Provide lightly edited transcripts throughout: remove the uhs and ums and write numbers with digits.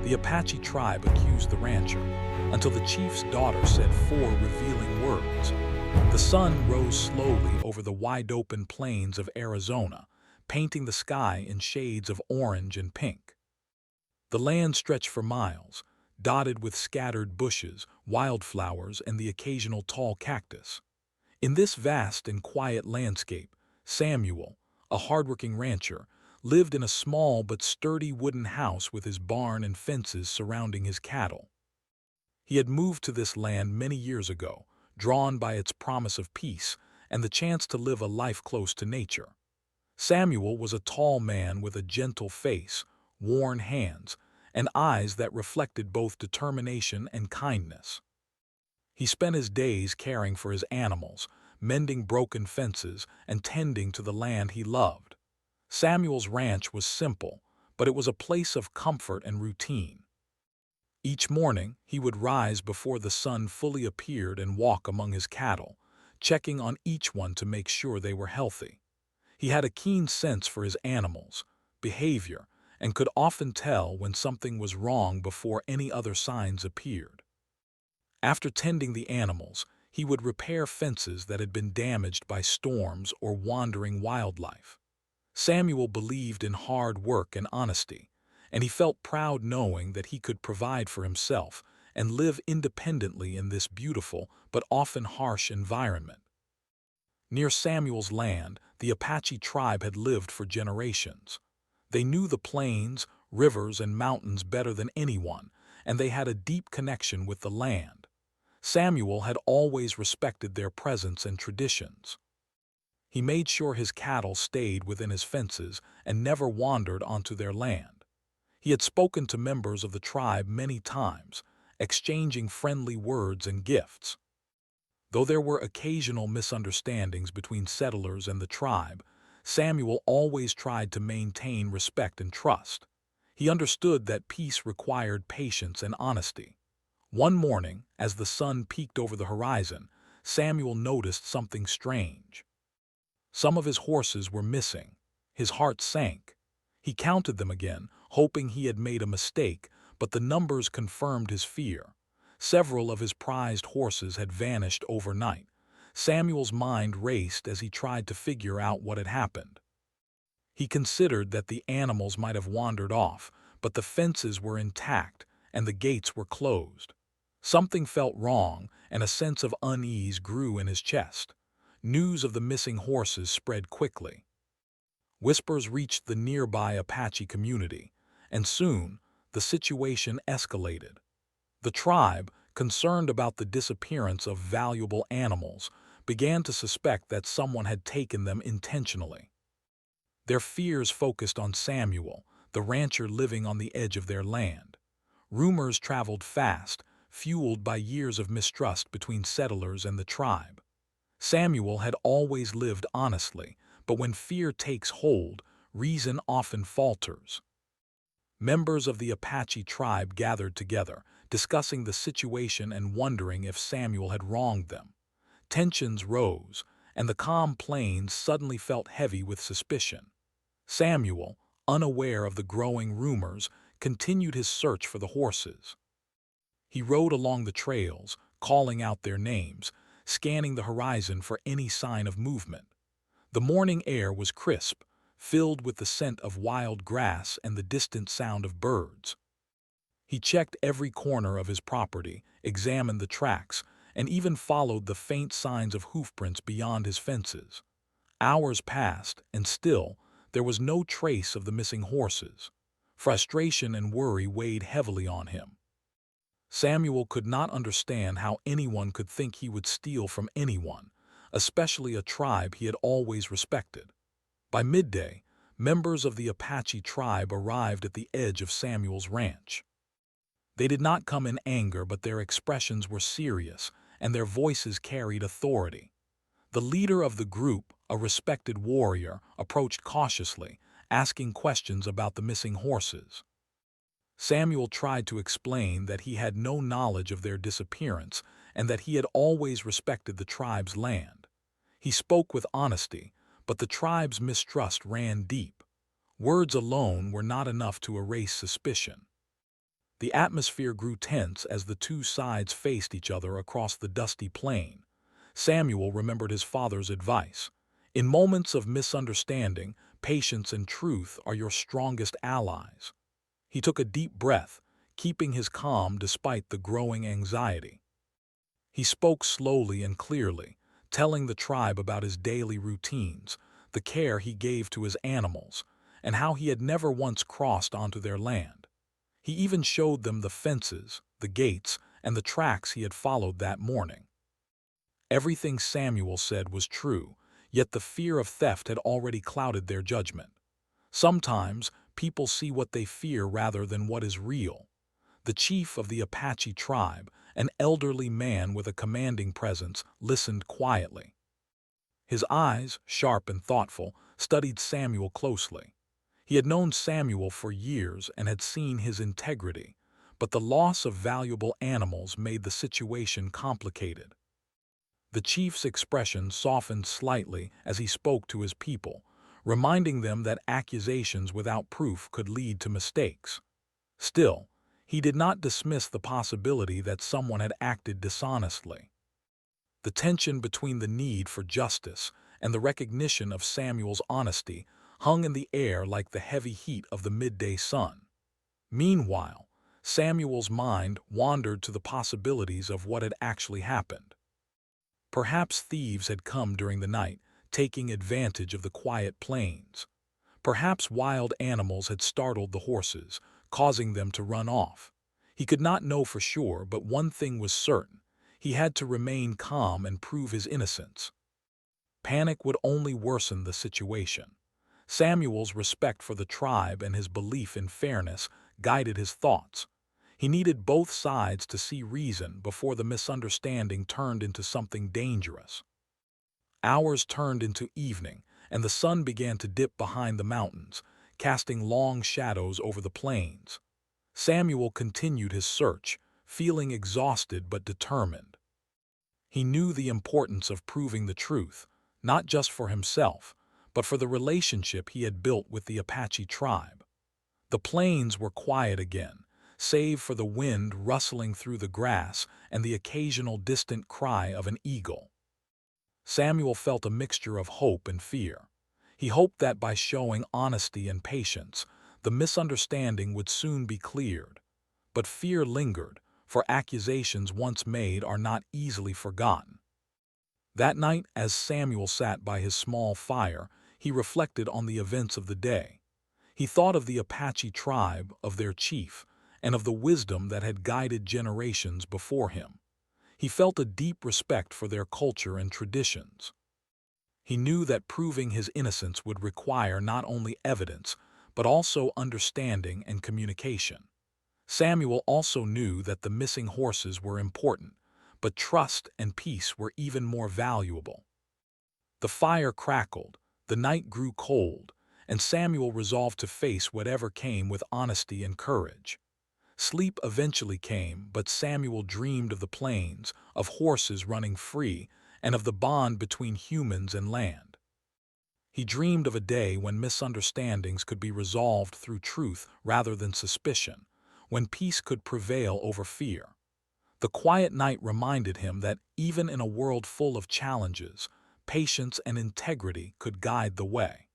the Apache tribe accused the rancher, until the chief's daughter said four revealing words. The sun rose slowly over the wide-open plains of Arizona, painting the sky in shades of orange and pink. The land stretched for miles, dotted with scattered bushes, wildflowers, and the occasional tall cactus. In this vast and quiet landscape, Samuel, a hardworking rancher, lived in a small but sturdy wooden house with his barn and fences surrounding his cattle. He had moved to this land many years ago, drawn by its promise of peace and the chance to live a life close to nature. Samuel was a tall man with a gentle face, worn hands, and eyes that reflected both determination and kindness. He spent his days caring for his animals, mending broken fences, and tending to the land he loved. Samuel's ranch was simple, but it was a place of comfort and routine. Each morning, he would rise before the sun fully appeared and walk among his cattle, checking on each one to make sure they were healthy. He had a keen sense for his animals' behavior and could often tell when something was wrong before any other signs appeared. After tending the animals, he would repair fences that had been damaged by storms or wandering wildlife. Samuel believed in hard work and honesty, and he felt proud knowing that he could provide for himself and live independently in this beautiful but often harsh environment. Near Samuel's land, the Apache tribe had lived for generations. They knew the plains, rivers, and mountains better than anyone, and they had a deep connection with the land. Samuel had always respected their presence and traditions. He made sure his cattle stayed within his fences and never wandered onto their land. He had spoken to members of the tribe many times, exchanging friendly words and gifts. Though there were occasional misunderstandings between settlers and the tribe, Samuel always tried to maintain respect and trust. He understood that peace required patience and honesty. One morning, as the sun peeked over the horizon, Samuel noticed something strange. Some of his horses were missing. His heart sank. He counted them again, hoping he had made a mistake, but the numbers confirmed his fear. Several of his prized horses had vanished overnight. Samuel's mind raced as he tried to figure out what had happened. He considered that the animals might have wandered off, but the fences were intact and the gates were closed. Something felt wrong, and a sense of unease grew in his chest. News of the missing horses spread quickly. Whispers reached the nearby Apache community, and soon the situation escalated. The tribe, concerned about the disappearance of valuable animals, began to suspect that someone had taken them intentionally. Their fears focused on Samuel, the rancher living on the edge of their land. Rumors traveled fast, fueled by years of mistrust between settlers and the tribe. Samuel had always lived honestly, but when fear takes hold, reason often falters. Members of the Apache tribe gathered together, discussing the situation and wondering if Samuel had wronged them. Tensions rose, and the calm plains suddenly felt heavy with suspicion. Samuel, unaware of the growing rumors, continued his search for the horses. He rode along the trails, calling out their names, scanning the horizon for any sign of movement. The morning air was crisp, filled with the scent of wild grass and the distant sound of birds. He checked every corner of his property, examined the tracks, and even followed the faint signs of hoofprints beyond his fences. Hours passed, and still, there was no trace of the missing horses. Frustration and worry weighed heavily on him. Samuel could not understand how anyone could think he would steal from anyone, especially a tribe he had always respected. By midday, members of the Apache tribe arrived at the edge of Samuel's ranch. They did not come in anger, but their expressions were serious, and their voices carried authority. The leader of the group, a respected warrior, approached cautiously, asking questions about the missing horses. Samuel tried to explain that he had no knowledge of their disappearance and that he had always respected the tribe's land. He spoke with honesty, but the tribe's mistrust ran deep. Words alone were not enough to erase suspicion. The atmosphere grew tense as the two sides faced each other across the dusty plain. Samuel remembered his father's advice. In moments of misunderstanding, patience and truth are your strongest allies. He took a deep breath, keeping his calm despite the growing anxiety. He spoke slowly and clearly, telling the tribe about his daily routines, the care he gave to his animals, and how he had never once crossed onto their land. He even showed them the fences, the gates, and the tracks he had followed that morning. Everything Samuel said was true, yet the fear of theft had already clouded their judgment. Sometimes, people see what they fear rather than what is real. The chief of the Apache tribe, an elderly man with a commanding presence, listened quietly. His eyes, sharp and thoughtful, studied Samuel closely. He had known Samuel for years and had seen his integrity, but the loss of valuable animals made the situation complicated. The chief's expression softened slightly as he spoke to his people, reminding them that accusations without proof could lead to mistakes. Still, he did not dismiss the possibility that someone had acted dishonestly. The tension between the need for justice and the recognition of Samuel's honesty hung in the air like the heavy heat of the midday sun. Meanwhile, Samuel's mind wandered to the possibilities of what had actually happened. Perhaps thieves had come during the night, taking advantage of the quiet plains. Perhaps wild animals had startled the horses, causing them to run off. He could not know for sure, but one thing was certain. He had to remain calm and prove his innocence. Panic would only worsen the situation. Samuel's respect for the tribe and his belief in fairness guided his thoughts. He needed both sides to see reason before the misunderstanding turned into something dangerous. Hours turned into evening, and the sun began to dip behind the mountains, casting long shadows over the plains. Samuel continued his search, feeling exhausted but determined. He knew the importance of proving the truth, not just for himself, but for the relationship he had built with the Apache tribe. The plains were quiet again, save for the wind rustling through the grass and the occasional distant cry of an eagle. Samuel felt a mixture of hope and fear. He hoped that by showing honesty and patience, the misunderstanding would soon be cleared. But fear lingered, for accusations once made are not easily forgotten. That night, as Samuel sat by his small fire, he reflected on the events of the day. He thought of the Apache tribe, of their chief, and of the wisdom that had guided generations before him. He felt a deep respect for their culture and traditions. He knew that proving his innocence would require not only evidence, but also understanding and communication. Samuel also knew that the missing horses were important, but trust and peace were even more valuable. The fire crackled, the night grew cold, and Samuel resolved to face whatever came with honesty and courage. Sleep eventually came, but Samuel dreamed of the plains, of horses running free, and of the bond between humans and land. He dreamed of a day when misunderstandings could be resolved through truth rather than suspicion, when peace could prevail over fear. The quiet night reminded him that even in a world full of challenges, patience and integrity could guide the way.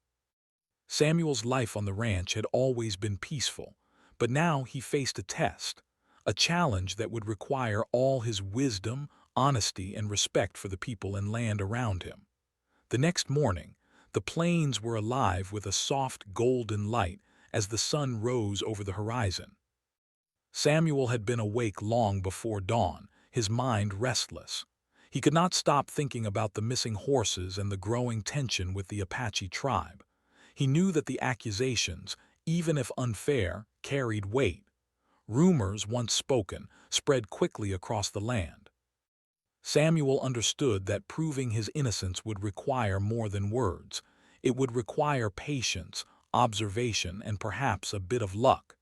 Samuel's life on the ranch had always been peaceful, but now he faced a test, a challenge that would require all his wisdom, honesty, and respect for the people and land around him. The next morning, the plains were alive with a soft golden light as the sun rose over the horizon. Samuel had been awake long before dawn, his mind restless. He could not stop thinking about the missing horses and the growing tension with the Apache tribe. He knew that the accusations, even if unfair, carried weight. Rumors, once spoken, spread quickly across the land. Samuel understood that proving his innocence would require more than words. It would require patience, observation, and perhaps a bit of luck.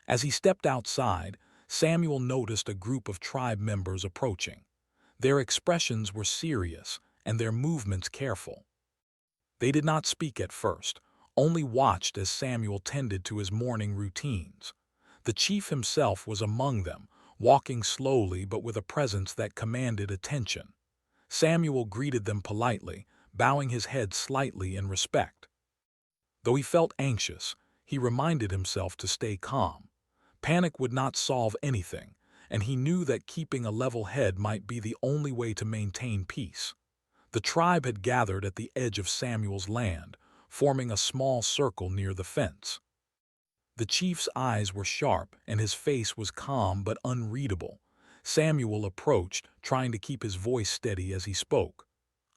As he stepped outside, Samuel noticed a group of tribe members approaching. Their expressions were serious and their movements careful. They did not speak at first, only watched as Samuel tended to his morning routines. The chief himself was among them, walking slowly but with a presence that commanded attention. Samuel greeted them politely, bowing his head slightly in respect. Though he felt anxious, he reminded himself to stay calm. Panic would not solve anything, and he knew that keeping a level head might be the only way to maintain peace. The tribe had gathered at the edge of Samuel's land, forming a small circle near the fence. The chief's eyes were sharp, and his face was calm but unreadable. Samuel approached, trying to keep his voice steady as he spoke.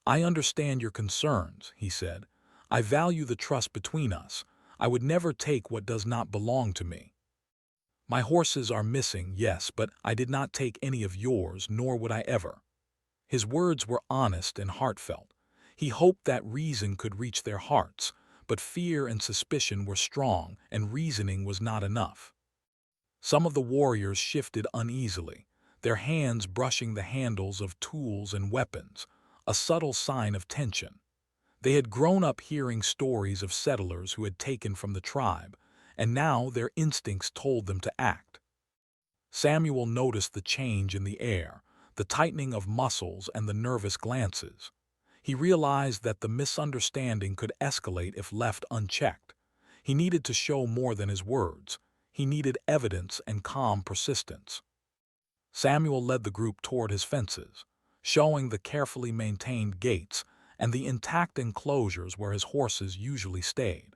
"I understand your concerns," he said. "I value the trust between us. I would never take what does not belong to me. My horses are missing, yes, but I did not take any of yours, nor would I ever." His words were honest and heartfelt. He hoped that reason could reach their hearts, but fear and suspicion were strong, and reasoning was not enough. Some of the warriors shifted uneasily, their hands brushing the handles of tools and weapons, a subtle sign of tension. They had grown up hearing stories of settlers who had taken from the tribe, and now their instincts told them to act. Samuel noticed the change in the air, the tightening of muscles and the nervous glances. He realized that the misunderstanding could escalate if left unchecked. He needed to show more than his words. He needed evidence and calm persistence. Samuel led the group toward his fences, showing the carefully maintained gates and the intact enclosures where his horses usually stayed.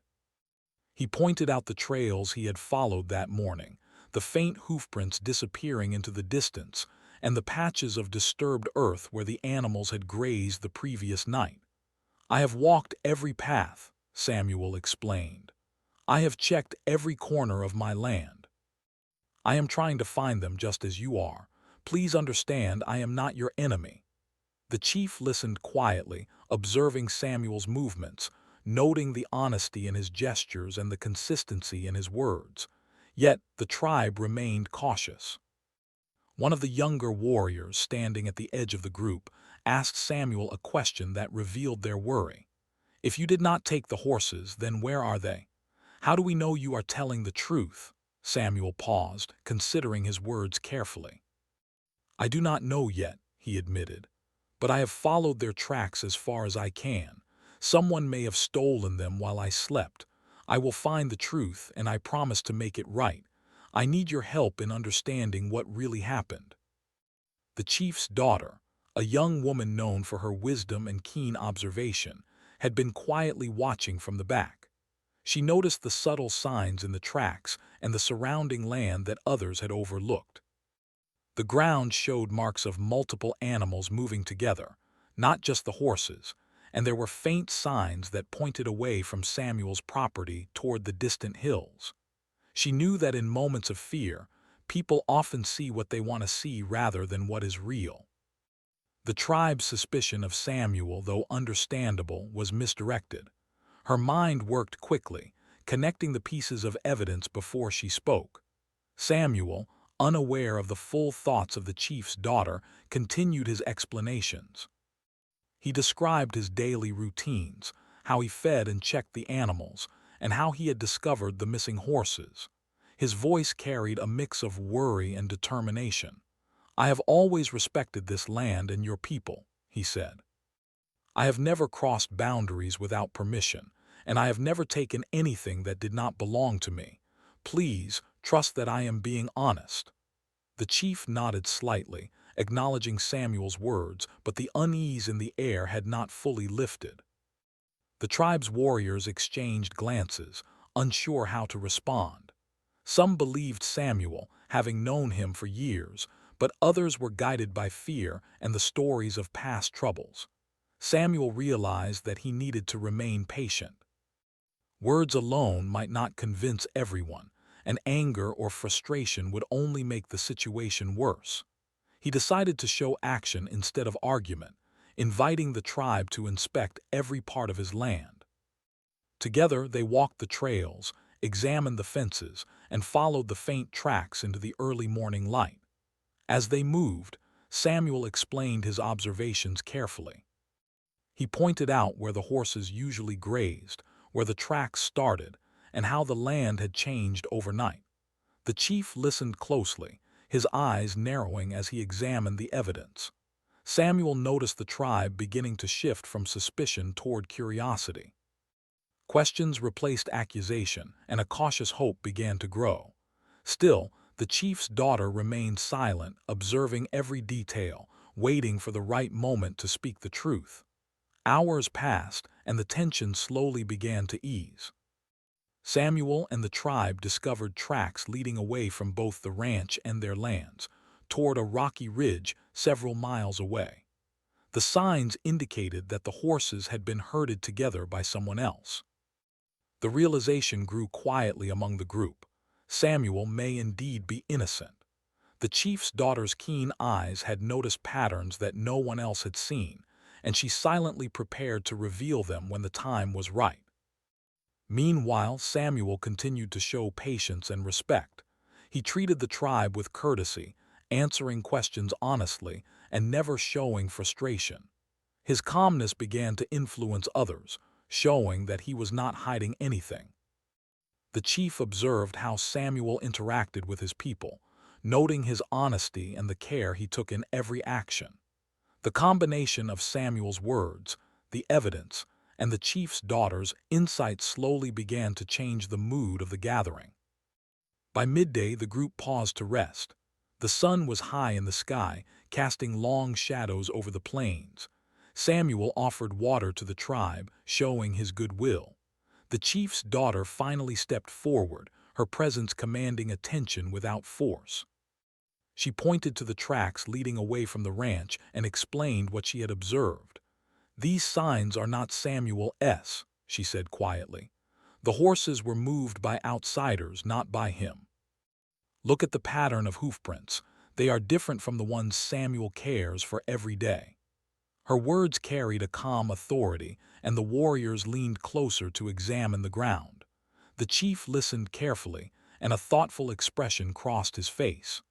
He pointed out the trails he had followed that morning, the faint hoofprints disappearing into the distance, and the patches of disturbed earth where the animals had grazed the previous night. "I have walked every path," Samuel explained. "I have checked every corner of my land. I am trying to find them just as you are. Please understand I am not your enemy." The chief listened quietly, observing Samuel's movements, noting the honesty in his gestures and the consistency in his words. Yet the tribe remained cautious. One of the younger warriors, standing at the edge of the group, asked Samuel a question that revealed their worry. "If you did not take the horses, then where are they? How do we know you are telling the truth?" Samuel paused, considering his words carefully. "I do not know yet," he admitted, "but I have followed their tracks as far as I can. Someone may have stolen them while I slept. I will find the truth, and I promise to make it right. I need your help in understanding what really happened." The chief's daughter, a young woman known for her wisdom and keen observation, had been quietly watching from the back. She noticed the subtle signs in the tracks and the surrounding land that others had overlooked. The ground showed marks of multiple animals moving together, not just the horses, and there were faint signs that pointed away from Samuel's property toward the distant hills. She knew that in moments of fear, people often see what they want to see rather than what is real. The tribe's suspicion of Samuel, though understandable, was misdirected. Her mind worked quickly, connecting the pieces of evidence before she spoke. Samuel, unaware of the full thoughts of the chief's daughter, continued his explanations. He described his daily routines, how he fed and checked the animals, and how he had discovered the missing horses. His voice carried a mix of worry and determination. "I have always respected this land and your people," he said. "I have never crossed boundaries without permission, and I have never taken anything that did not belong to me. Please, trust that I am being honest." The chief nodded slightly, acknowledging Samuel's words, but the unease in the air had not fully lifted. The tribe's warriors exchanged glances, unsure how to respond. Some believed Samuel, having known him for years, but others were guided by fear and the stories of past troubles. Samuel realized that he needed to remain patient. Words alone might not convince everyone, and anger or frustration would only make the situation worse. He decided to show action instead of argument, inviting the tribe to inspect every part of his land. Together they walked the trails, examined the fences, and followed the faint tracks into the early morning light. As they moved, Samuel explained his observations carefully. He pointed out where the horses usually grazed, where the tracks started, and how the land had changed overnight. The chief listened closely, his eyes narrowing as he examined the evidence. Samuel noticed the tribe beginning to shift from suspicion toward curiosity. Questions replaced accusation, and a cautious hope began to grow. Still, the chief's daughter remained silent, observing every detail, waiting for the right moment to speak the truth. Hours passed, and the tension slowly began to ease. Samuel and the tribe discovered tracks leading away from both the ranch and their lands, toward a rocky ridge several miles away. The signs indicated that the horses had been herded together by someone else. The realization grew quietly among the group. Samuel may indeed be innocent. The chief's daughter's keen eyes had noticed patterns that no one else had seen, and she silently prepared to reveal them when the time was right. Meanwhile, Samuel continued to show patience and respect. He treated the tribe with courtesy, answering questions honestly and never showing frustration. His calmness began to influence others, showing that he was not hiding anything. The chief observed how Samuel interacted with his people, noting his honesty and the care he took in every action. The combination of Samuel's words, the evidence, and the chief's daughter's insight slowly began to change the mood of the gathering. By midday, the group paused to rest. The sun was high in the sky, casting long shadows over the plains. Samuel offered water to the tribe, showing his goodwill. The chief's daughter finally stepped forward, her presence commanding attention without force. She pointed to the tracks leading away from the ranch and explained what she had observed. "These signs are not Samuel's," she said quietly. "The horses were moved by outsiders, not by him. Look at the pattern of hoofprints. They are different from the ones Samuel cares for every day." Her words carried a calm authority, and the warriors leaned closer to examine the ground. The chief listened carefully, and a thoughtful expression crossed his face.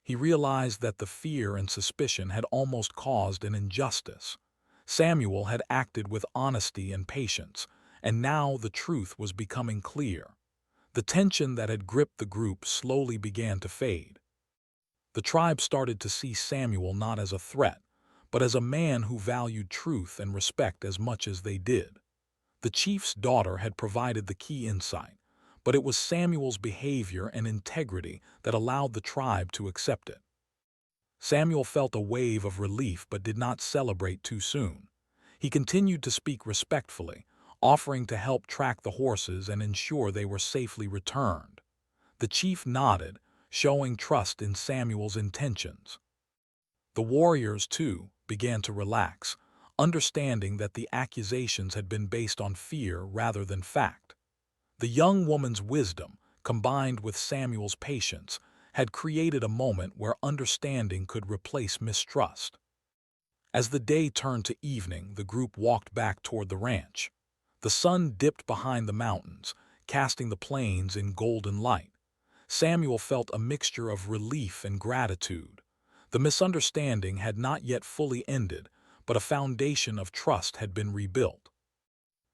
He realized that the fear and suspicion had almost caused an injustice. Samuel had acted with honesty and patience, and now the truth was becoming clear. The tension that had gripped the group slowly began to fade. The tribe started to see Samuel not as a threat, but as a man who valued truth and respect as much as they did. The chief's daughter had provided the key insight, but it was Samuel's behavior and integrity that allowed the tribe to accept it. Samuel felt a wave of relief but did not celebrate too soon. He continued to speak respectfully, offering to help track the horses and ensure they were safely returned. The chief nodded, showing trust in Samuel's intentions. The warriors, too, began to relax, understanding that the accusations had been based on fear rather than fact. The young woman's wisdom, combined with Samuel's patience, had created a moment where understanding could replace mistrust. As the day turned to evening, the group walked back toward the ranch. The sun dipped behind the mountains, casting the plains in golden light. Samuel felt a mixture of relief and gratitude. The misunderstanding had not yet fully ended, but a foundation of trust had been rebuilt.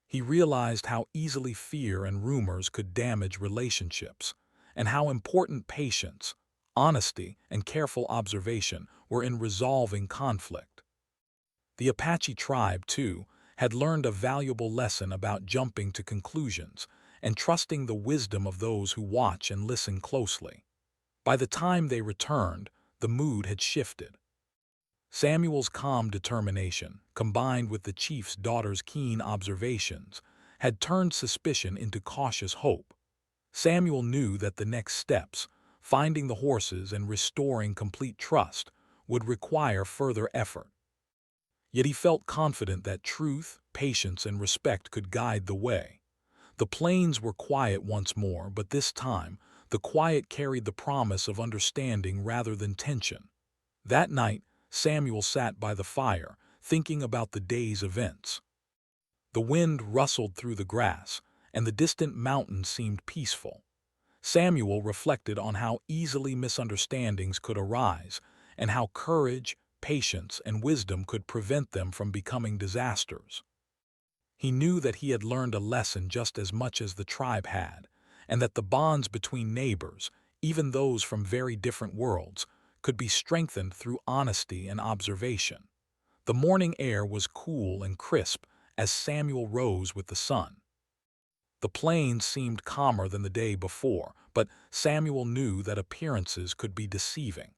He realized how easily fear and rumors could damage relationships, and how important patience, honesty, and careful observation were in resolving conflict. The Apache tribe, too, had learned a valuable lesson about jumping to conclusions and trusting the wisdom of those who watch and listen closely. By the time they returned, the mood had shifted. Samuel's calm determination, combined with the chief's daughter's keen observations, had turned suspicion into cautious hope. Samuel knew that the next steps, finding the horses and restoring complete trust, would require further effort. Yet he felt confident that truth, patience, and respect could guide the way. The plains were quiet once more, but this time, the quiet carried the promise of understanding rather than tension. That night, Samuel sat by the fire, thinking about the day's events. The wind rustled through the grass, and the distant mountains seemed peaceful. Samuel reflected on how easily misunderstandings could arise, and how courage, patience, and wisdom could prevent them from becoming disasters. He knew that he had learned a lesson just as much as the tribe had, and that the bonds between neighbors, even those from very different worlds, could be strengthened through honesty and observation. The morning air was cool and crisp as Samuel rose with the sun. The plains seemed calmer than the day before, but Samuel knew that appearances could be deceiving.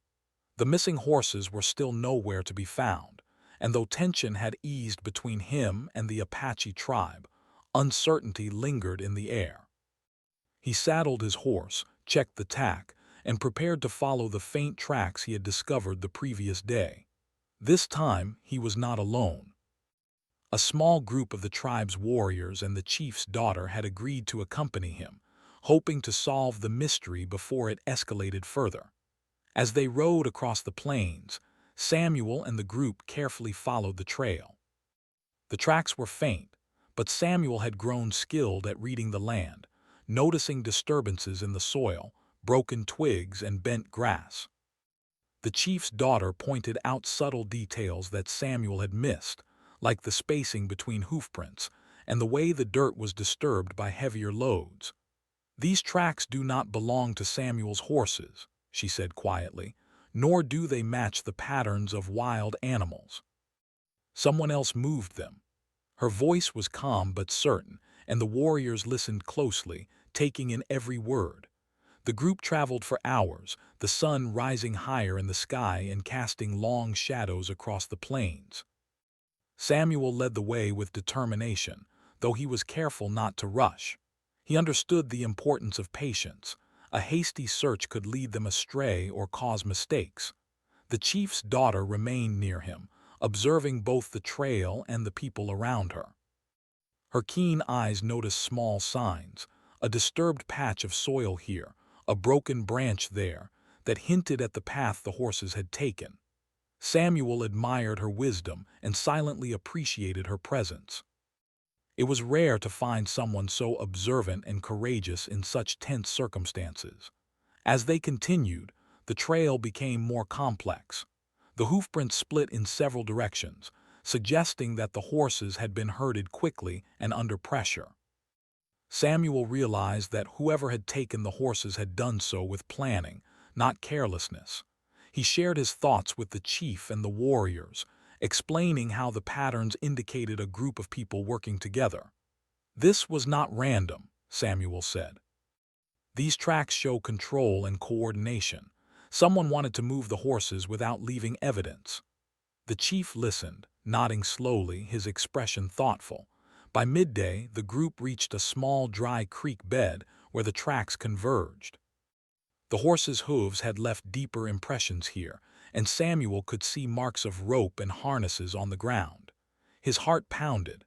The missing horses were still nowhere to be found, and though tension had eased between him and the Apache tribe, uncertainty lingered in the air. He saddled his horse, checked the tack, and prepared to follow the faint tracks he had discovered the previous day. This time, he was not alone. A small group of the tribe's warriors and the chief's daughter had agreed to accompany him, hoping to solve the mystery before it escalated further. As they rode across the plains, Samuel and the group carefully followed the trail. The tracks were faint, but Samuel had grown skilled at reading the land, noticing disturbances in the soil, broken twigs, and bent grass. The chief's daughter pointed out subtle details that Samuel had missed, like the spacing between hoofprints and the way the dirt was disturbed by heavier loads. "These tracks do not belong to Samuel's horses," she said quietly, "nor do they match the patterns of wild animals. Someone else moved them." Her voice was calm but certain, and the warriors listened closely, taking in every word. The group traveled for hours, the sun rising higher in the sky and casting long shadows across the plains. Samuel led the way with determination, though he was careful not to rush. He understood the importance of patience. A hasty search could lead them astray or cause mistakes. The chief's daughter remained near him, observing both the trail and the people around her. Her keen eyes noticed small signs, a disturbed patch of soil here, a broken branch there, that hinted at the path the horses had taken. Samuel admired her wisdom and silently appreciated her presence. It was rare to find someone so observant and courageous in such tense circumstances. As they continued, the trail became more complex. The hoofprints split in several directions, suggesting that the horses had been herded quickly and under pressure. Samuel realized that whoever had taken the horses had done so with planning, not carelessness. He shared his thoughts with the chief and the warriors, explaining how the patterns indicated a group of people working together. "This was not random," Samuel said. "These tracks show control and coordination. Someone wanted to move the horses without leaving evidence." The chief listened, nodding slowly, his expression thoughtful. By midday, the group reached a small dry creek bed where the tracks converged. The horses' hooves had left deeper impressions here, and Samuel could see marks of rope and harnesses on the ground. His heart pounded.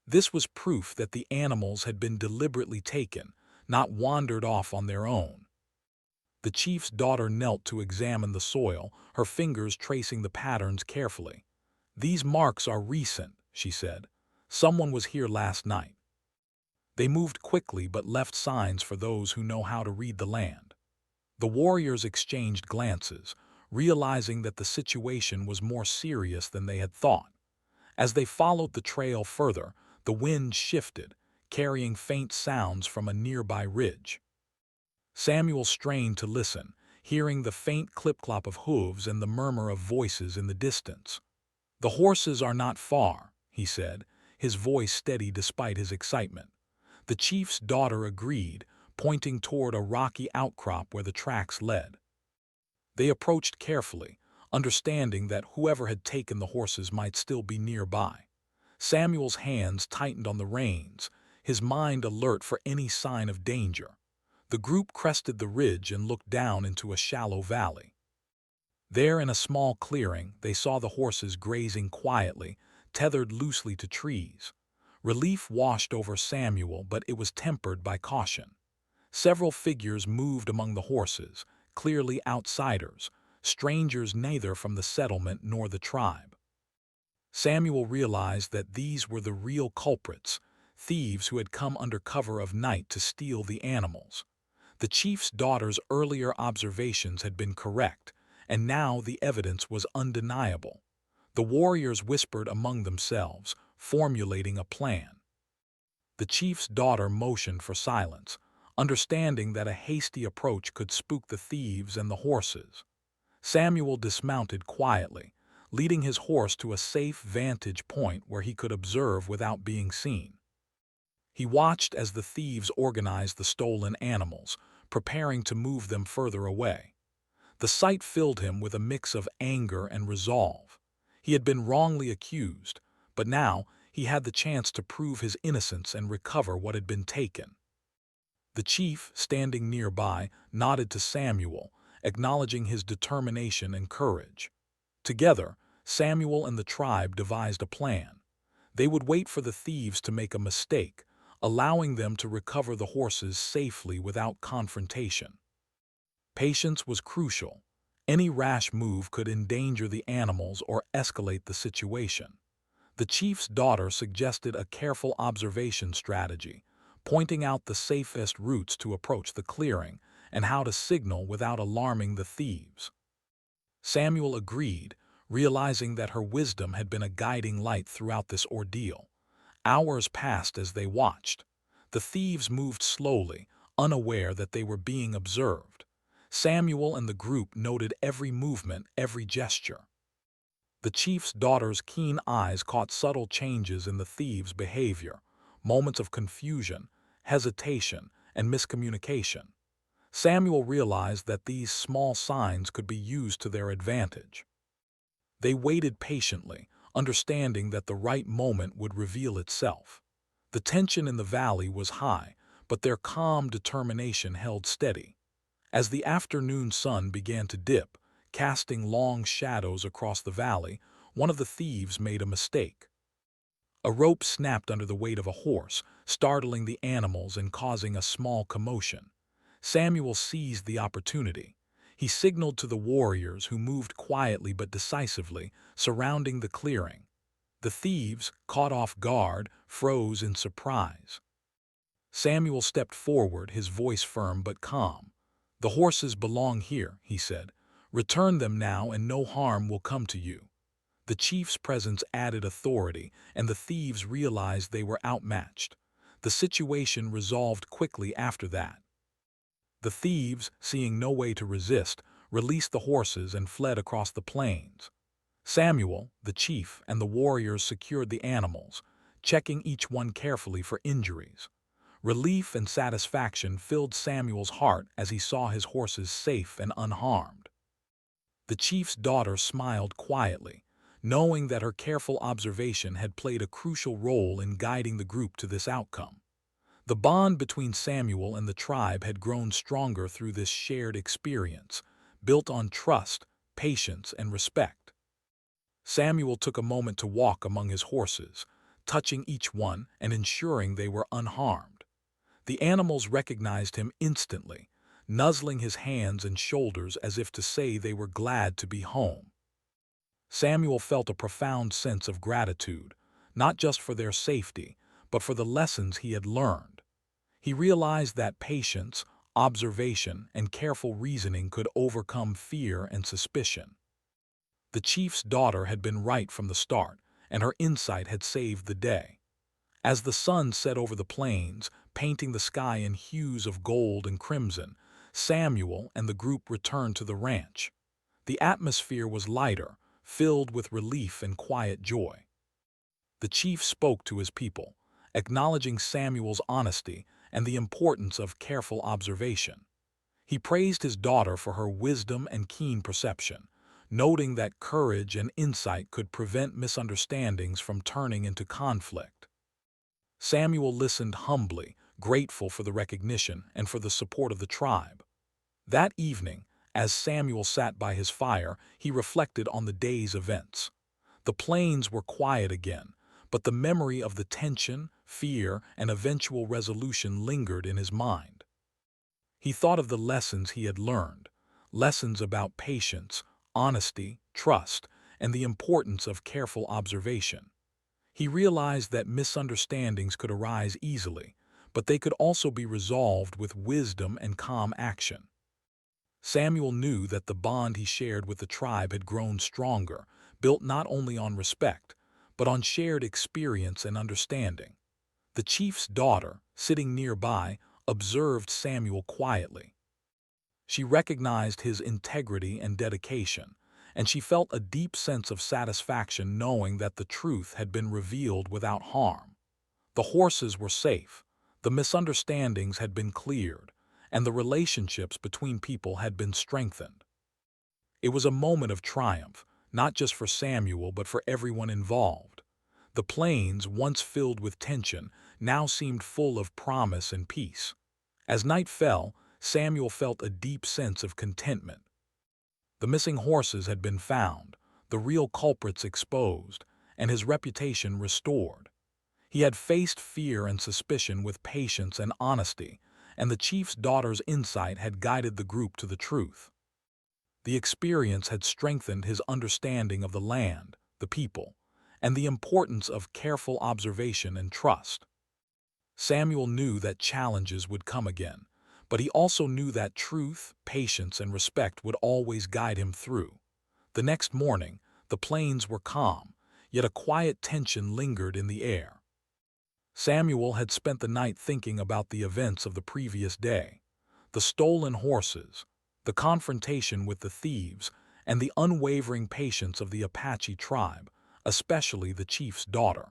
This was proof that the animals had been deliberately taken, not wandered off on their own. The chief's daughter knelt to examine the soil, her fingers tracing the patterns carefully. "These marks are recent," she said. "Someone was here last night." They moved quickly but left signs for those who know how to read the land. The warriors exchanged glances, realizing that the situation was more serious than they had thought. As they followed the trail further, the wind shifted, carrying faint sounds from a nearby ridge. Samuel strained to listen, hearing the faint clip-clop of hooves and the murmur of voices in the distance. "The horses are not far," he said, his voice steady despite his excitement. The chief's daughter agreed, pointing toward a rocky outcrop where the tracks led. They approached carefully, understanding that whoever had taken the horses might still be nearby. Samuel's hands tightened on the reins, his mind alert for any sign of danger. The group crested the ridge and looked down into a shallow valley. There, in a small clearing, they saw the horses grazing quietly, tethered loosely to trees. Relief washed over Samuel, but it was tempered by caution. Several figures moved among the horses, clearly outsiders, strangers neither from the settlement nor the tribe. Samuel realized that these were the real culprits, thieves who had come under cover of night to steal the animals. The chief's daughter's earlier observations had been correct, and now the evidence was undeniable. The warriors whispered among themselves, formulating a plan. The chief's daughter motioned for silence, understanding that a hasty approach could spook the thieves and the horses. Samuel dismounted quietly, leading his horse to a safe vantage point where he could observe without being seen. He watched as the thieves organized the stolen animals, preparing to move them further away. The sight filled him with a mix of anger and resolve. He had been wrongly accused, but now he had the chance to prove his innocence and recover what had been taken. The chief, standing nearby, nodded to Samuel, acknowledging his determination and courage. Together, Samuel and the tribe devised a plan. They would wait for the thieves to make a mistake, allowing them to recover the horses safely without confrontation. Patience was crucial. Any rash move could endanger the animals or escalate the situation. The chief's daughter suggested a careful observation strategy, pointing out the safest routes to approach the clearing and how to signal without alarming the thieves. Samuel agreed, realizing that her wisdom had been a guiding light throughout this ordeal. Hours passed as they watched. The thieves moved slowly, unaware that they were being observed. Samuel and the group noted every movement, every gesture. The chief's daughter's keen eyes caught subtle changes in the thieves' behavior, moments of confusion, hesitation, and miscommunication. Samuel realized that these small signs could be used to their advantage. They waited patiently, understanding that the right moment would reveal itself. The tension in the valley was high, but their calm determination held steady. As the afternoon sun began to dip, casting long shadows across the valley, one of the thieves made a mistake. A rope snapped under the weight of a horse, startling the animals and causing a small commotion. Samuel seized the opportunity. He signaled to the warriors who moved quietly but decisively, surrounding the clearing. The thieves, caught off guard, froze in surprise. Samuel stepped forward, his voice firm but calm. "The horses belong here," he said. "Return them now and no harm will come to you." The chief's presence added authority, and the thieves realized they were outmatched. The situation resolved quickly after that. The thieves, seeing no way to resist, released the horses and fled across the plains. Samuel, the chief, and the warriors secured the animals, checking each one carefully for injuries. Relief and satisfaction filled Samuel's heart as he saw his horses safe and unharmed. The chief's daughter smiled quietly, knowing that her careful observation had played a crucial role in guiding the group to this outcome. The bond between Samuel and the tribe had grown stronger through this shared experience, built on trust, patience, and respect. Samuel took a moment to walk among his horses, touching each one and ensuring they were unharmed. The animals recognized him instantly, nuzzling his hands and shoulders as if to say they were glad to be home. Samuel felt a profound sense of gratitude, not just for their safety, but for the lessons he had learned. He realized that patience, observation, and careful reasoning could overcome fear and suspicion. The chief's daughter had been right from the start, and her insight had saved the day. As the sun set over the plains, painting the sky in hues of gold and crimson, Samuel and the group returned to the ranch. The atmosphere was lighter, filled with relief and quiet joy. The chief spoke to his people, acknowledging Samuel's honesty and the importance of careful observation. He praised his daughter for her wisdom and keen perception, noting that courage and insight could prevent misunderstandings from turning into conflict. Samuel listened humbly, grateful for the recognition and for the support of the tribe. That evening, as Samuel sat by his fire, he reflected on the day's events. The plains were quiet again, but the memory of the tension, fear, and eventual resolution lingered in his mind. He thought of the lessons he had learned, lessons about patience, honesty, trust, and the importance of careful observation. He realized that misunderstandings could arise easily, but they could also be resolved with wisdom and calm action. Samuel knew that the bond he shared with the tribe had grown stronger, built not only on respect, but on shared experience and understanding. The chief's daughter, sitting nearby, observed Samuel quietly. She recognized his integrity and dedication, and she felt a deep sense of satisfaction knowing that the truth had been revealed without harm. The horses were safe, the misunderstandings had been cleared, and the relationships between people had been strengthened. It was a moment of triumph, not just for Samuel but for everyone involved. The plains, once filled with tension, now seemed full of promise and peace. As night fell, Samuel felt a deep sense of contentment. The missing horses had been found, the real culprits exposed, and his reputation restored. He had faced fear and suspicion with patience and honesty, and the chief's daughter's insight had guided the group to the truth. The experience had strengthened his understanding of the land, the people, and the importance of careful observation and trust. Samuel knew that challenges would come again, but he also knew that truth, patience, and respect would always guide him through. The next morning, the plains were calm, yet a quiet tension lingered in the air. Samuel had spent the night thinking about the events of the previous day, the stolen horses, the confrontation with the thieves, and the unwavering patience of the Apache tribe, especially the chief's daughter.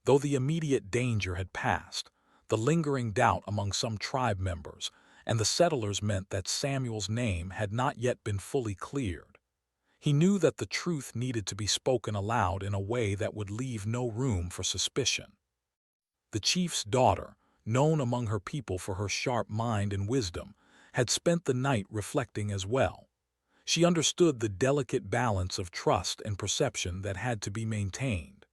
Though the immediate danger had passed, the lingering doubt among some tribe members and the settlers meant that Samuel's name had not yet been fully cleared. He knew that the truth needed to be spoken aloud in a way that would leave no room for suspicion. The chief's daughter, known among her people for her sharp mind and wisdom, had spent the night reflecting as well. She understood the delicate balance of trust and perception that had to be maintained.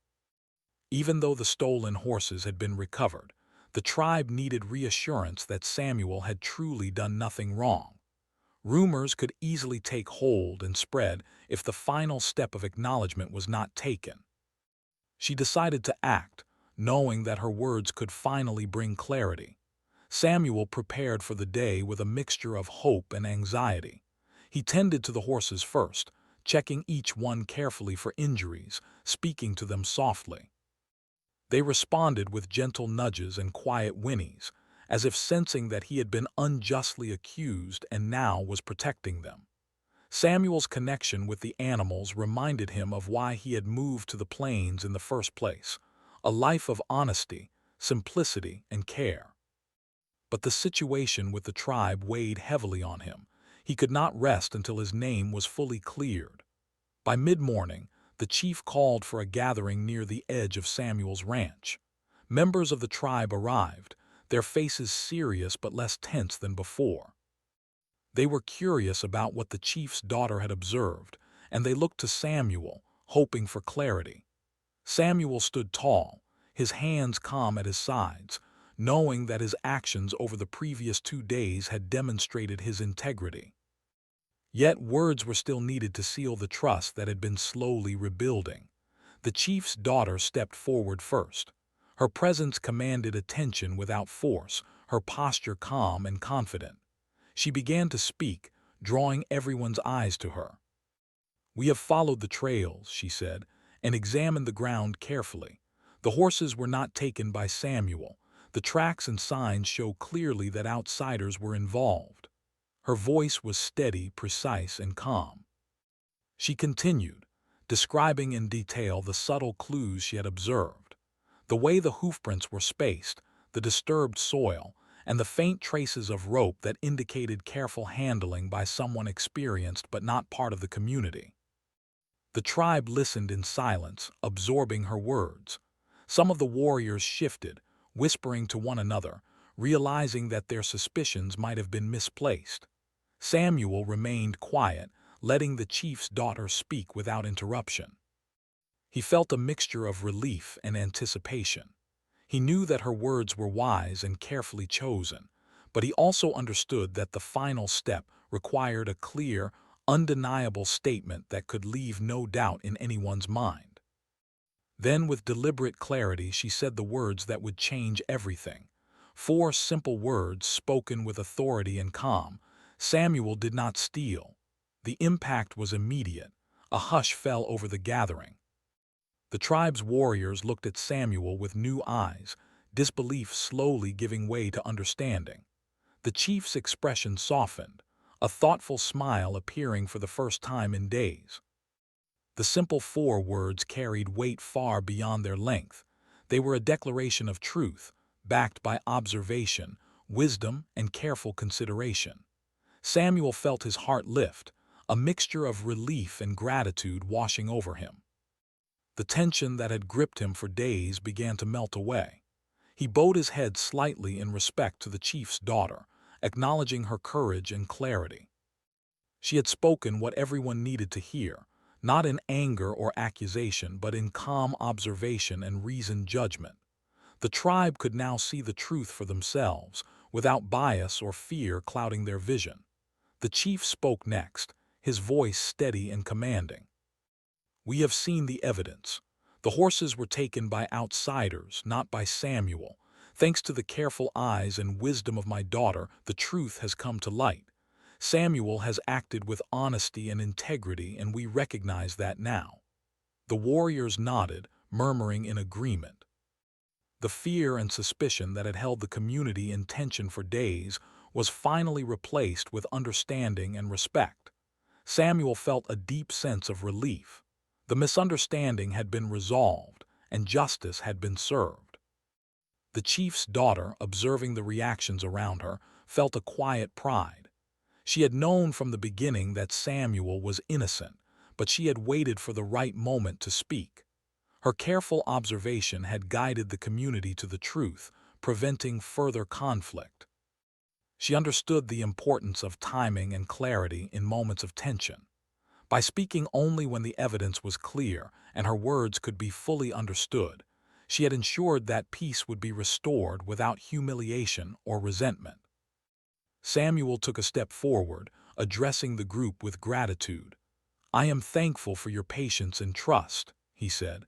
Even though the stolen horses had been recovered, the tribe needed reassurance that Samuel had truly done nothing wrong. Rumors could easily take hold and spread if the final step of acknowledgement was not taken. She decided to act, knowing that her words could finally bring clarity. Samuel prepared for the day with a mixture of hope and anxiety. He tended to the horses first, checking each one carefully for injuries, speaking to them softly. They responded with gentle nudges and quiet whinnies, as if sensing that he had been unjustly accused and now was protecting them. Samuel's connection with the animals reminded him of why he had moved to the plains in the first place, a life of honesty, simplicity, and care. But the situation with the tribe weighed heavily on him. He could not rest until his name was fully cleared. By mid-morning, the chief called for a gathering near the edge of Samuel's ranch. Members of the tribe arrived, their faces serious but less tense than before. They were curious about what the chief's daughter had observed, and they looked to Samuel, hoping for clarity. Samuel stood tall, his hands calm at his sides, knowing that his actions over the previous 2 days had demonstrated his integrity. Yet words were still needed to seal the trust that had been slowly rebuilding. The chief's daughter stepped forward first. Her presence commanded attention without force, her posture calm and confident. She began to speak, drawing everyone's eyes to her. "We have followed the trails," she said, "and examined the ground carefully. The horses were not taken by Samuel. The tracks and signs show clearly that outsiders were involved." Her voice was steady, precise, and calm. She continued, describing in detail the subtle clues she had observed. The way the hoofprints were spaced, the disturbed soil, and the faint traces of rope that indicated careful handling by someone experienced but not part of the community. The tribe listened in silence, absorbing her words. Some of the warriors shifted, whispering to one another, realizing that their suspicions might have been misplaced. Samuel remained quiet, letting the chief's daughter speak without interruption. He felt a mixture of relief and anticipation. He knew that her words were wise and carefully chosen, but he also understood that the final step required a clear, undeniable statement that could leave no doubt in anyone's mind. Then, with deliberate clarity, she said the words that would change everything. 4 simple words spoken with authority and calm. Samuel did not steal. The impact was immediate. A hush fell over the gathering. The tribe's warriors looked at Samuel with new eyes, disbelief slowly giving way to understanding. The chief's expression softened, a thoughtful smile appearing for the first time in days. The simple 4 words carried weight far beyond their length. They were a declaration of truth, backed by observation, wisdom, and careful consideration. Samuel felt his heart lift, a mixture of relief and gratitude washing over him. The tension that had gripped him for days began to melt away. He bowed his head slightly in respect to the chief's daughter, acknowledging her courage and clarity. She had spoken what everyone needed to hear, not in anger or accusation, but in calm observation and reasoned judgment. The tribe could now see the truth for themselves, without bias or fear clouding their vision. The chief spoke next, his voice steady and commanding. "We have seen the evidence. The horses were taken by outsiders, not by Samuel. Thanks to the careful eyes and wisdom of my daughter, the truth has come to light. Samuel has acted with honesty and integrity, and we recognize that now." The warriors nodded, murmuring in agreement. The fear and suspicion that had held the community in tension for days was finally replaced with understanding and respect. Samuel felt a deep sense of relief. The misunderstanding had been resolved, and justice had been served. The chief's daughter, observing the reactions around her, felt a quiet pride. She had known from the beginning that Samuel was innocent, but she had waited for the right moment to speak. Her careful observation had guided the community to the truth, preventing further conflict. She understood the importance of timing and clarity in moments of tension. By speaking only when the evidence was clear and her words could be fully understood, she had ensured that peace would be restored without humiliation or resentment. Samuel took a step forward, addressing the group with gratitude. "I am thankful for your patience and trust," he said.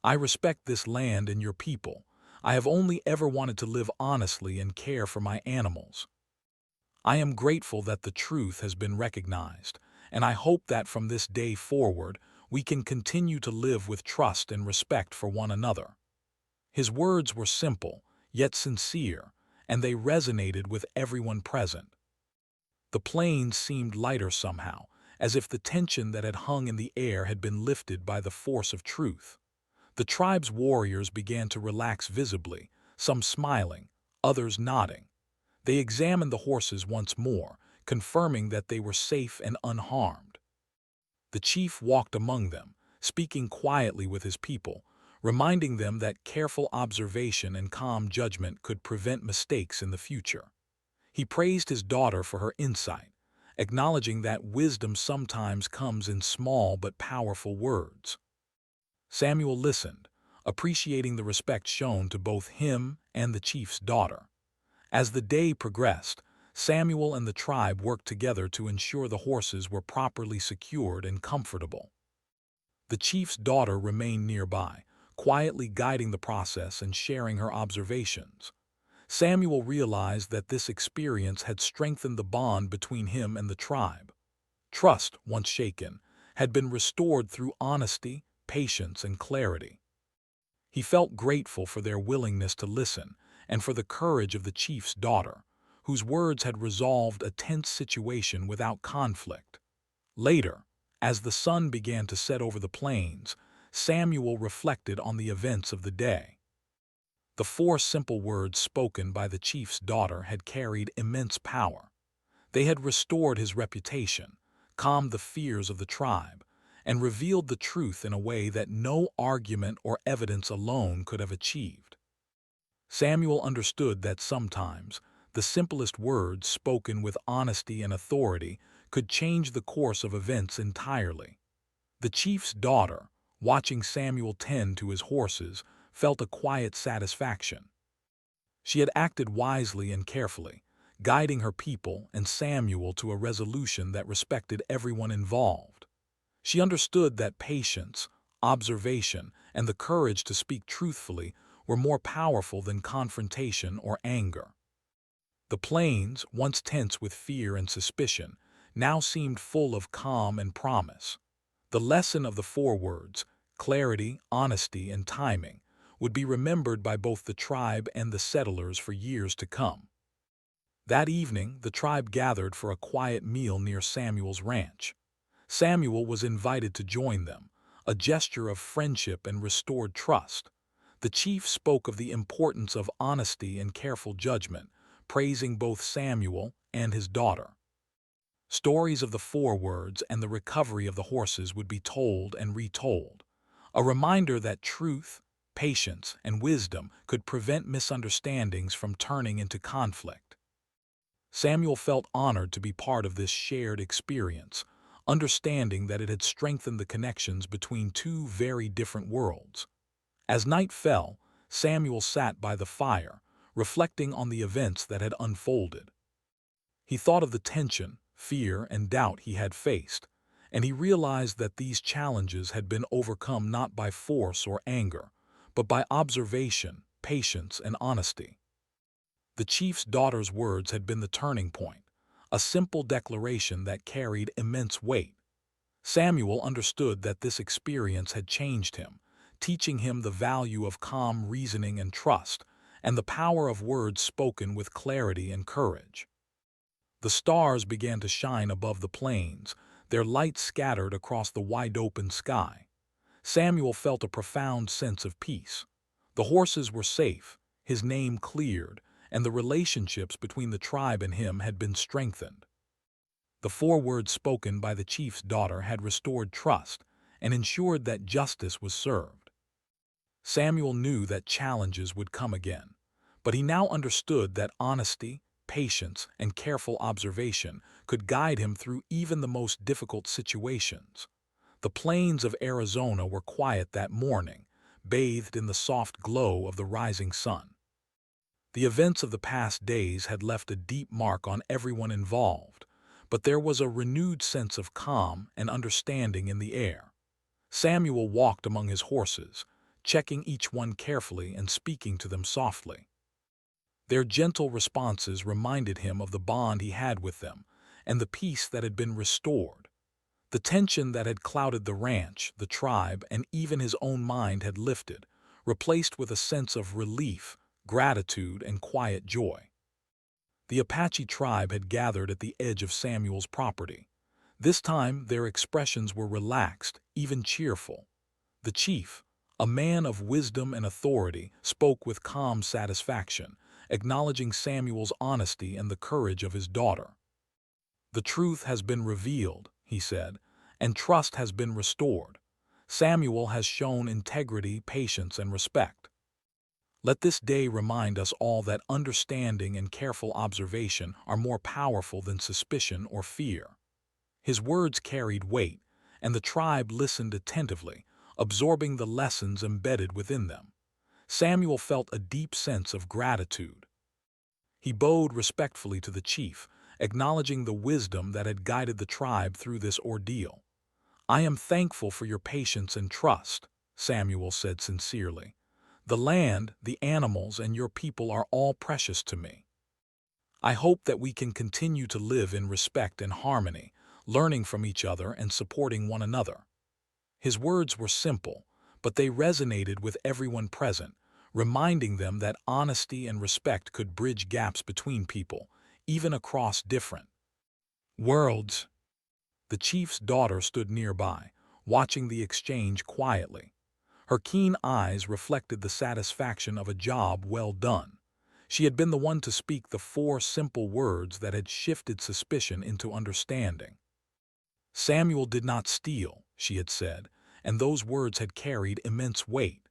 "I respect this land and your people. I have only ever wanted to live honestly and care for my animals. I am grateful that the truth has been recognized, and I hope that from this day forward we can continue to live with trust and respect for one another." His words were simple, yet sincere, and they resonated with everyone present. The plains seemed lighter somehow, as if the tension that had hung in the air had been lifted by the force of truth. The tribe's warriors began to relax visibly, some smiling, others nodding. They examined the horses once more, confirming that they were safe and unharmed. The chief walked among them, speaking quietly with his people, reminding them that careful observation and calm judgment could prevent mistakes in the future. He praised his daughter for her insight, acknowledging that wisdom sometimes comes in small but powerful words. Samuel listened, appreciating the respect shown to both him and the chief's daughter. As the day progressed, Samuel and the tribe worked together to ensure the horses were properly secured and comfortable. The chief's daughter remained nearby, quietly guiding the process and sharing her observations. Samuel realized that this experience had strengthened the bond between him and the tribe. Trust, once shaken, had been restored through honesty, patience, and clarity. He felt grateful for their willingness to listen and for the courage of the chief's daughter, whose words had resolved a tense situation without conflict. Later, as the sun began to set over the plains, Samuel reflected on the events of the day. The 4 simple words spoken by the chief's daughter had carried immense power. They had restored his reputation, calmed the fears of the tribe, and revealed the truth in a way that no argument or evidence alone could have achieved. Samuel understood that sometimes the simplest words spoken with honesty and authority could change the course of events entirely. The chief's daughter, watching Samuel tend to his horses, felt a quiet satisfaction. She had acted wisely and carefully, guiding her people and Samuel to a resolution that respected everyone involved. She understood that patience, observation, and the courage to speak truthfully were more powerful than confrontation or anger. The plains, once tense with fear and suspicion, now seemed full of calm and promise. The lesson of the 4 words, clarity, honesty, and timing, would be remembered by both the tribe and the settlers for years to come. That evening, the tribe gathered for a quiet meal near Samuel's ranch. Samuel was invited to join them, a gesture of friendship and restored trust. The chief spoke of the importance of honesty and careful judgment, praising both Samuel and his daughter. Stories of the forewords and the recovery of the horses would be told and retold, a reminder that truth, patience, and wisdom could prevent misunderstandings from turning into conflict. Samuel felt honored to be part of this shared experience, understanding that it had strengthened the connections between two very different worlds. As night fell, Samuel sat by the fire, reflecting on the events that had unfolded. He thought of the tension, fear, and doubt he had faced, and he realized that these challenges had been overcome not by force or anger, but by observation, patience, and honesty. The chief's daughter's words had been the turning point, a simple declaration that carried immense weight. Samuel understood that this experience had changed him, teaching him the value of calm reasoning and trust, and the power of words spoken with clarity and courage. The stars began to shine above the plains, their light scattered across the wide-open sky. Samuel felt a profound sense of peace. The horses were safe, his name cleared, and the relationships between the tribe and him had been strengthened. The four words spoken by the chief's daughter had restored trust and ensured that justice was served. Samuel knew that challenges would come again, but he now understood that honesty, patience, and careful observation could guide him through even the most difficult situations. The plains of Arizona were quiet that morning, bathed in the soft glow of the rising sun. The events of the past days had left a deep mark on everyone involved, but there was a renewed sense of calm and understanding in the air. Samuel walked among his horses, checking each one carefully and speaking to them softly. Their gentle responses reminded him of the bond he had with them and the peace that had been restored. The tension that had clouded the ranch, the tribe, and even his own mind had lifted, replaced with a sense of relief, gratitude, and quiet joy. The Apache tribe had gathered at the edge of Samuel's property. This time their expressions were relaxed, even cheerful. The chief, a man of wisdom and authority, spoke with calm satisfaction, acknowledging Samuel's honesty and the courage of his daughter. "The truth has been revealed," he said, "and trust has been restored. Samuel has shown integrity, patience, and respect. Let this day remind us all that understanding and careful observation are more powerful than suspicion or fear." His words carried weight, and the tribe listened attentively, absorbing the lessons embedded within them. Samuel felt a deep sense of gratitude. He bowed respectfully to the chief, acknowledging the wisdom that had guided the tribe through this ordeal. "I am thankful for your patience and trust," Samuel said sincerely. "The land, the animals, and your people are all precious to me. I hope that we can continue to live in respect and harmony, learning from each other and supporting one another." His words were simple, but they resonated with everyone present, reminding them that honesty and respect could bridge gaps between people, even across different worlds. The chief's daughter stood nearby, watching the exchange quietly. Her keen eyes reflected the satisfaction of a job well done. She had been the one to speak the four simple words that had shifted suspicion into understanding. "Samuel did not steal," she had said, and those words had carried immense weight.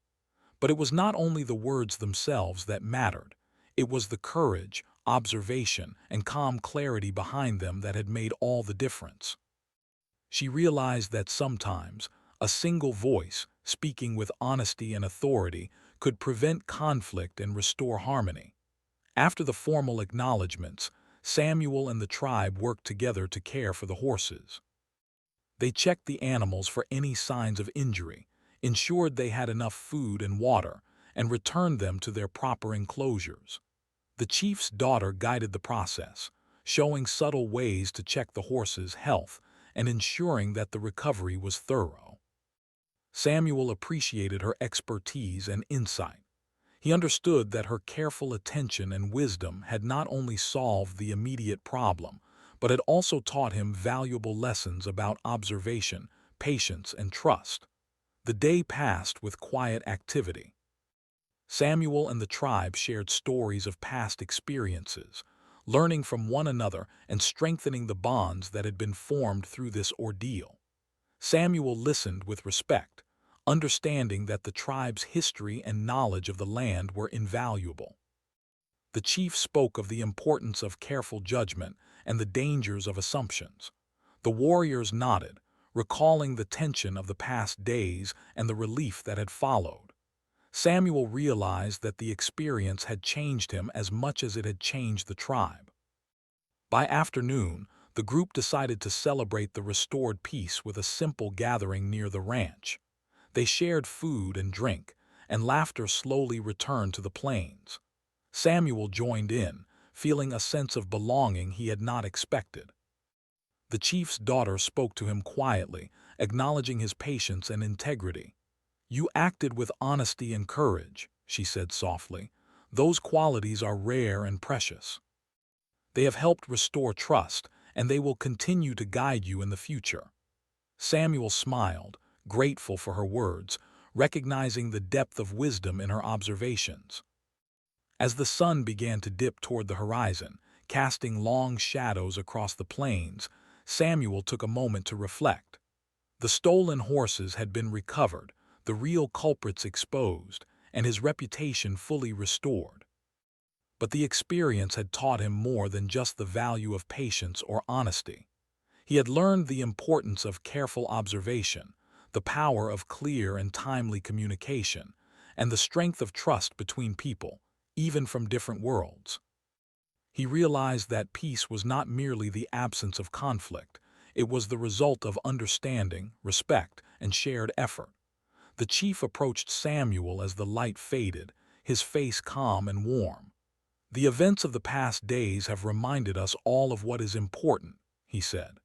But it was not only the words themselves that mattered. It was the courage, observation, and calm clarity behind them that had made all the difference. She realized that sometimes a single voice, speaking with honesty and authority, could prevent conflict and restore harmony. After the formal acknowledgments, Samuel and the tribe worked together to care for the horses. They checked the animals for any signs of injury, ensured they had enough food and water, and returned them to their proper enclosures. The chief's daughter guided the process, showing subtle ways to check the horses' health and ensuring that the recovery was thorough. Samuel appreciated her expertise and insight. He understood that her careful attention and wisdom had not only solved the immediate problem, but had also taught him valuable lessons about observation, patience, and trust. The day passed with quiet activity. Samuel and the tribe shared stories of past experiences, learning from one another and strengthening the bonds that had been formed through this ordeal. Samuel listened with respect, understanding that the tribe's history and knowledge of the land were invaluable. The chief spoke of the importance of careful judgment and the dangers of assumptions. The warriors nodded, recalling the tension of the past days and the relief that had followed. Samuel realized that the experience had changed him as much as it had changed the tribe. By afternoon, the group decided to celebrate the restored peace with a simple gathering near the ranch. They shared food and drink, and laughter slowly returned to the plains. Samuel joined in, feeling a sense of belonging he had not expected. The chief's daughter spoke to him quietly, acknowledging his patience and integrity. "You acted with honesty and courage," she said softly. "Those qualities are rare and precious. They have helped restore trust, and they will continue to guide you in the future." Samuel smiled, grateful for her words, recognizing the depth of wisdom in her observations. As the sun began to dip toward the horizon, casting long shadows across the plains, Samuel took a moment to reflect. The stolen horses had been recovered, the real culprits exposed, and his reputation fully restored. But the experience had taught him more than just the value of patience or honesty. He had learned the importance of careful observation, the power of clear and timely communication, and the strength of trust between people, even from different worlds. He realized that peace was not merely the absence of conflict, it was the result of understanding, respect, and shared effort. The chief approached Samuel as the light faded, his face calm and warm. "The events of the past days have reminded us all of what is important," he said.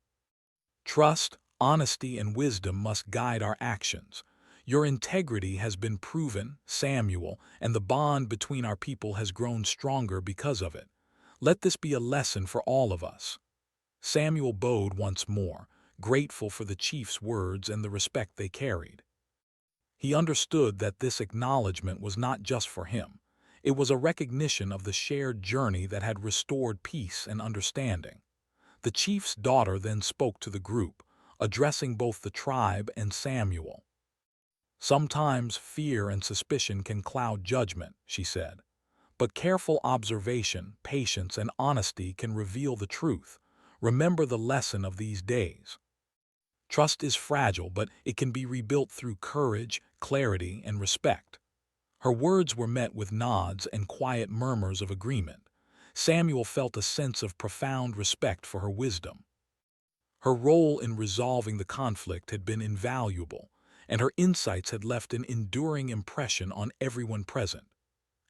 "Trust, honesty, and wisdom must guide our actions. Your integrity has been proven, Samuel, and the bond between our people has grown stronger because of it. Let this be a lesson for all of us." Samuel bowed once more, grateful for the chief's words and the respect they carried. He understood that this acknowledgement was not just for him. It was a recognition of the shared journey that had restored peace and understanding. The chief's daughter then spoke to the group, addressing both the tribe and Samuel. "Sometimes fear and suspicion can cloud judgment," she said. "But careful observation, patience, and honesty can reveal the truth. Remember the lesson of these days. Trust is fragile, but it can be rebuilt through courage, clarity, and respect." Her words were met with nods and quiet murmurs of agreement. Samuel felt a sense of profound respect for her wisdom. Her role in resolving the conflict had been invaluable, and her insights had left an enduring impression on everyone present.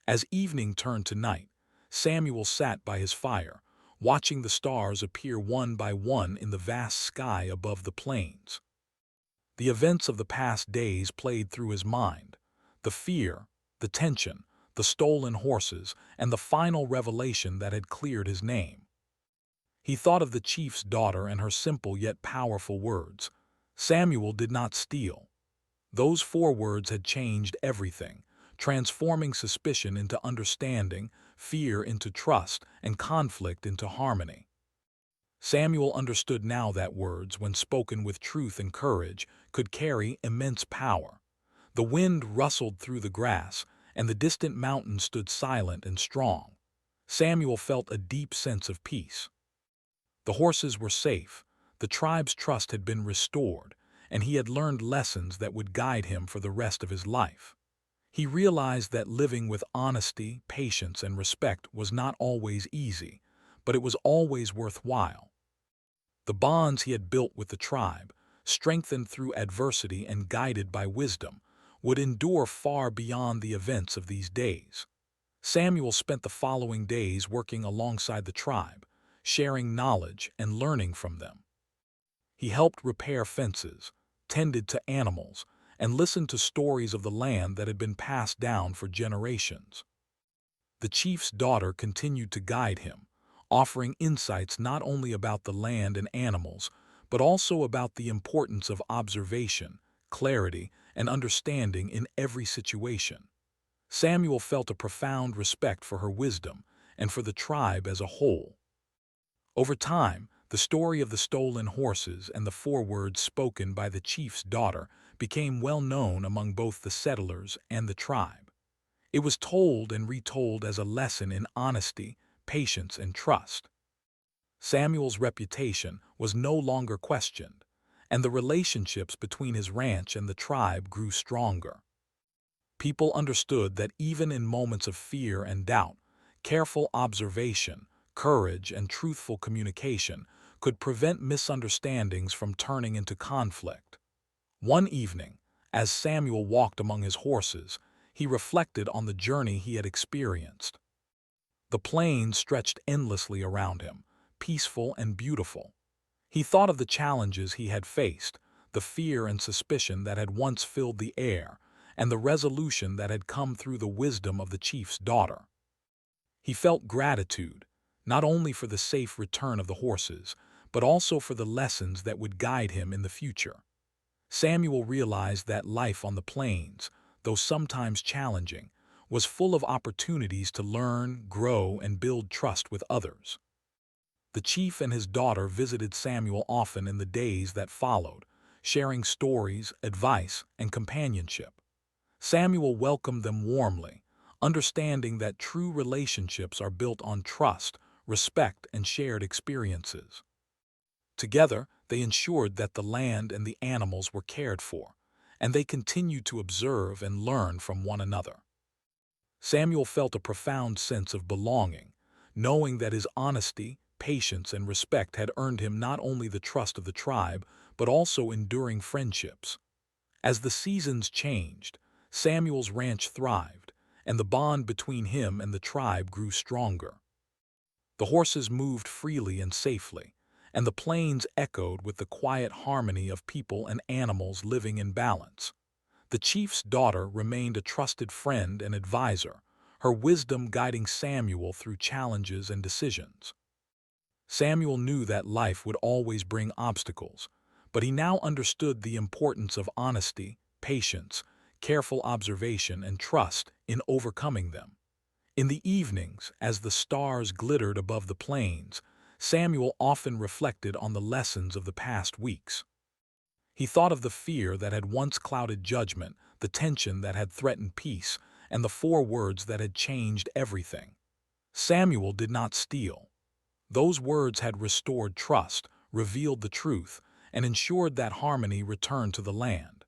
As evening turned to night, Samuel sat by his fire, watching the stars appear one by one in the vast sky above the plains. The events of the past days played through his mind: the fear, the tension, the stolen horses, and the final revelation that had cleared his name. He thought of the chief's daughter and her simple yet powerful words. "Samuel did not steal." Those 4 words had changed everything, transforming suspicion into understanding, fear into trust, and conflict into harmony. Samuel understood now that words, when spoken with truth and courage, could carry immense power. The wind rustled through the grass, and the distant mountains stood silent and strong. Samuel felt a deep sense of peace. The horses were safe, the tribe's trust had been restored, and he had learned lessons that would guide him for the rest of his life. He realized that living with honesty, patience, and respect was not always easy, but it was always worthwhile. The bonds he had built with the tribe, strengthened through adversity and guided by wisdom, would endure far beyond the events of these days. Samuel spent the following days working alongside the tribe, sharing knowledge and learning from them. He helped repair fences, tended to animals, and listened to stories of the land that had been passed down for generations. The chief's daughter continued to guide him, offering insights not only about the land and animals, but also about the importance of observation, clarity, and understanding in every situation. Samuel felt a profound respect for her wisdom and for the tribe as a whole. Over time, the story of the stolen horses and the four words spoken by the chief's daughter became well known among both the settlers and the tribe. It was told and retold as a lesson in honesty, patience, and trust. Samuel's reputation was no longer questioned, and the relationships between his ranch and the tribe grew stronger. People understood that even in moments of fear and doubt, careful observation, courage, and truthful communication could prevent misunderstandings from turning into conflict. One evening, as Samuel walked among his horses, he reflected on the journey he had experienced. The plains stretched endlessly around him, peaceful and beautiful. He thought of the challenges he had faced, the fear and suspicion that had once filled the air, and the resolution that had come through the wisdom of the chief's daughter. He felt gratitude, not only for the safe return of the horses, but also for the lessons that would guide him in the future. Samuel realized that life on the plains, though sometimes challenging, was full of opportunities to learn, grow, and build trust with others. The chief and his daughter visited Samuel often in the days that followed, sharing stories, advice, and companionship. Samuel welcomed them warmly, understanding that true relationships are built on trust, respect, and shared experiences. Together, they ensured that the land and the animals were cared for, and they continued to observe and learn from one another. Samuel felt a profound sense of belonging, knowing that his honesty, patience, and respect had earned him not only the trust of the tribe, but also enduring friendships. As the seasons changed, Samuel's ranch thrived, and the bond between him and the tribe grew stronger. The horses moved freely and safely, and the plains echoed with the quiet harmony of people and animals living in balance. The chief's daughter remained a trusted friend and advisor, her wisdom guiding Samuel through challenges and decisions. Samuel knew that life would always bring obstacles, but he now understood the importance of honesty, patience, careful observation, and trust in overcoming them. In the evenings, as the stars glittered above the plains, Samuel often reflected on the lessons of the past weeks. He thought of the fear that had once clouded judgment, the tension that had threatened peace, and the four words that had changed everything. Samuel did not steal. Those words had restored trust, revealed the truth, and ensured that harmony returned to the land.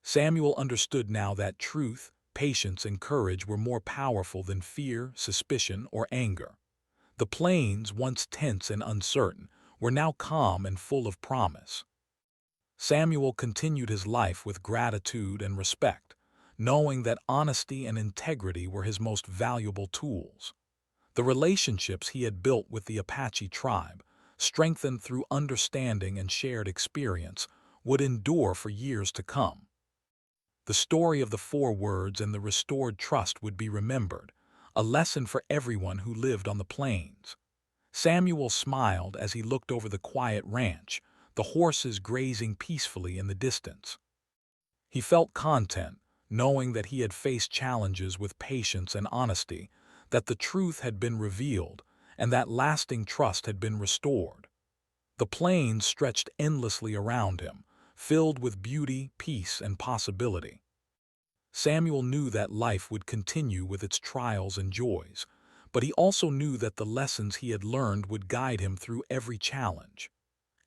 Samuel understood now that truth, patience, and courage were more powerful than fear, suspicion, or anger. The plains, once tense and uncertain, were now calm and full of promise. Samuel continued his life with gratitude and respect, knowing that honesty and integrity were his most valuable tools. The relationships he had built with the Apache tribe, strengthened through understanding and shared experience, would endure for years to come. The story of the four words and the restored trust would be remembered, a lesson for everyone who lived on the plains. Samuel smiled as he looked over the quiet ranch, the horses grazing peacefully in the distance. He felt content, knowing that he had faced challenges with patience and honesty, that the truth had been revealed, and that lasting trust had been restored. The plains stretched endlessly around him, filled with beauty, peace, and possibility. Samuel knew that life would continue with its trials and joys, but he also knew that the lessons he had learned would guide him through every challenge.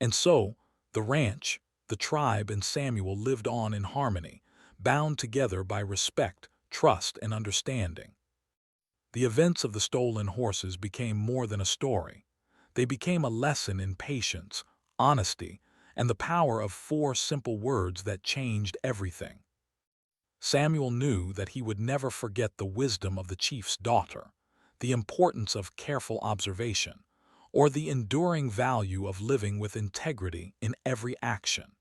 And so, the ranch, the tribe, and Samuel lived on in harmony, bound together by respect, trust, and understanding. The events of the stolen horses became more than a story. They became a lesson in patience, honesty, and the power of four simple words that changed everything. Samuel knew that he would never forget the wisdom of the chief's daughter, the importance of careful observation, or the enduring value of living with integrity in every action.